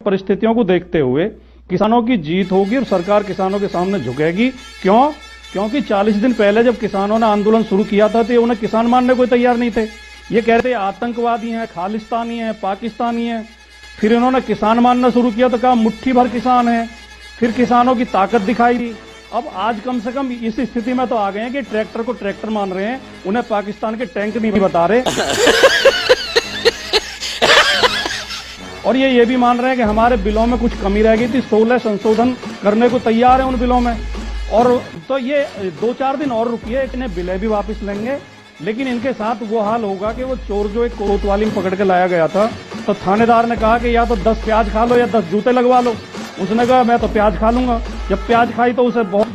परिस्थितियों को देखते हुए किसानों की जीत होगी और सरकार किसानों के सामने झुकेगी। क्यों? क्योंकि 40 दिन पहले जब किसानों ने आंदोलन शुरू किया था तो उन्हें किसान मानने को तैयार नहीं थे। ये कह रहे थे आतंकवादी हैं, खालिस्तानी हैं, पाकिस्तानी हैं। फिर इन्होंने किसान मानना शुरू किया तो कहा मुट्ठी भर किसान है। फिर किसानों की ताकत दिखाई दी। अब आज कम से कम इस स्थिति में तो आ गए हैं कि ट्रैक्टर को ट्रैक्टर मान रहे हैं, उन्हें पाकिस्तान के टैंक नहीं बता रहे। और ये भी मान रहे हैं कि हमारे बिलों में कुछ कमी रह गई थी, 16 संशोधन करने को तैयार है उन बिलों में। और तो ये 2-4 दिन और रुकिए, इतने बिलें भी वापस लेंगे। लेकिन इनके साथ वो हाल होगा कि वो चोर जो एक कोतवाली में पकड़ के लाया गया था, तो थानेदार ने कहा कि या तो 10 प्याज खा लो या 10 जूते लगवा लो। उसने कहा मैं तो प्याज खा लूंगा। जब प्याज खाई तो उसे बहुत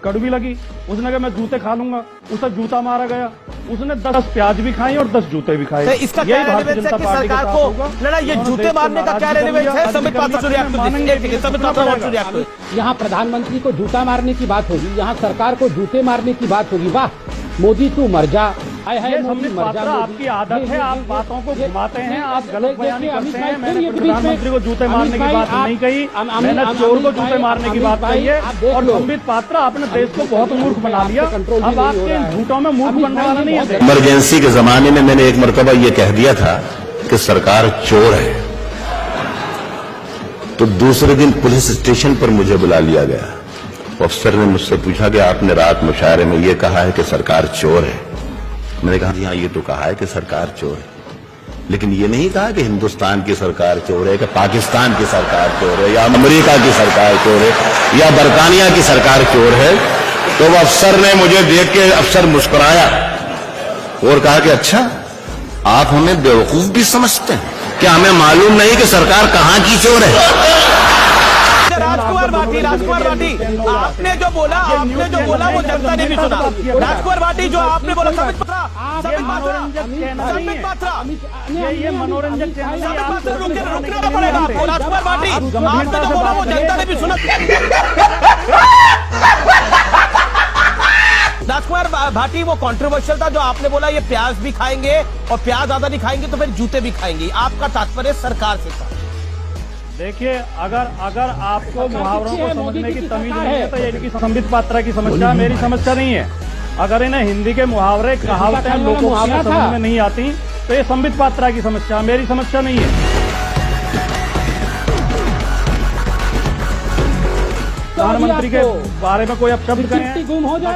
कड़वी लगी। उसने कहा मैं जूते खा लूंगा। उसे जूता मारा गया। उसने 10 प्याज भी खाई और 10 जूते भी खाए। तो इसका क्या रेलेवेंस है कि सरकार को लड़ा, ये जूते मारने का क्या रेलेवेंस है? संबित पात्रा यहाँ प्रधानमंत्री को जूता मारने की बात होगी, यहाँ सरकार को जूते मारने की बात होगी। वाह मोदी तू मर जा। ये संबित पात्रा आपकी आदत है, आप बातों को घुमाते हैं, आप गलत बयानी करते हैं। मैंने प्रधानमंत्री को जूते मारने की बात नहीं कही, मैंने चोर को जूते मारने की बात कही है। और संबित पात्रा आपने देश को बहुत मूर्ख बना लिया। अब आपके इन झूठों में मूर्ख बनने वाला नहीं है। इमरजेंसी के जमाने में मैंने एक मरतबा ये कह दिया था कि सरकार चोर है, तो दूसरे दिन पुलिस स्टेशन पर मुझे बुला लिया गया। अफसर ने मुझसे पूछा कि आपने रात मुशायरे में ये कहा है कि सरकार चोर है। मैंने कहा जी हाँ, ये तो कहा है कि सरकार चोर है, लेकिन ये नहीं कहा कि हिंदुस्तान की सरकार चोर है, कि पाकिस्तान की सरकार चोर है, या अमेरिका की सरकार चोर है, या बरतानिया की सरकार चोर है। तो वो अफसर ने मुझे देख के अफसर मुस्कुराया और कहा कि अच्छा आप हमें बेवकूफ भी समझते हैं, क्या हमें मालूम नहीं कि सरकार कहाँ की चोर है? राजकुमार भाटी, आपने जो बोला वो जनता ने भी सुना। राजकुमार भाटी जो आपने बोला, संबित पात्रा ये मनोरंजक रुकना पड़ेगा आपको। राजकुमार भाटी आपने जो बोला वो जनता ने भी सुना। राजकुमार भाटी वो कंट्रोवर्शियल था जो आपने बोला ये प्याज भी खाएंगे और प्याज ज्यादा नहीं खाएंगे तो फिर जूते भी खाएंगे। आपका तात्पर्य सरकार से था। देखिए, अगर आपको मुहावरों को समझने की तमीज नहीं है तो ये इनकी संबित पात्रा की समस्या, मेरी समस्या नहीं है। अगर इन्हें हिंदी के मुहावरे कहावतें लोगों को समझ में नहीं आती तो ये संबित पात्रा की समस्या, मेरी समस्या नहीं है। प्रधानमंत्री के बारे में कोई अपशब्द कहे हैं,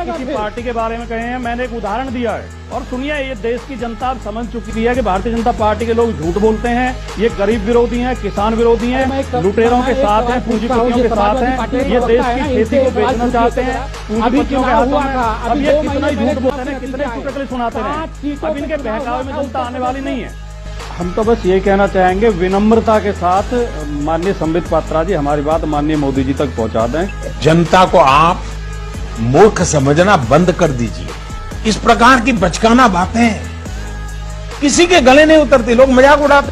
किसी पार्टी के बारे में कहे हैं, मैंने एक उदाहरण दिया है। और सुनिए, ये देश की जनता अब समझ चुकी है कि भारतीय जनता पार्टी के लोग झूठ बोलते हैं, ये गरीब विरोधी हैं, किसान विरोधी हैं, लुटेरों के साथ हैं, पूंजीपतियों के साथ हैं, ये देश की खेती को बेचना चाहते हैं पूंजीपतियों के हाथों में। अब ये कितना ही झूठ बोलते हैं, कितने चुटकुले सुनाते हैं, अब इनके बहकावे में जनता आने वाली नहीं है। हम तो बस ये कहना चाहेंगे विनम्रता के साथ, माननीय संबित पात्रा जी हमारी बात माननीय मोदी जी तक पहुंचा दें। जनता को आप मूर्ख समझना बंद कर दीजिए। इस प्रकार की बचकाना बातें किसी के गले नहीं उतरती, लोग मजाक उड़ाते।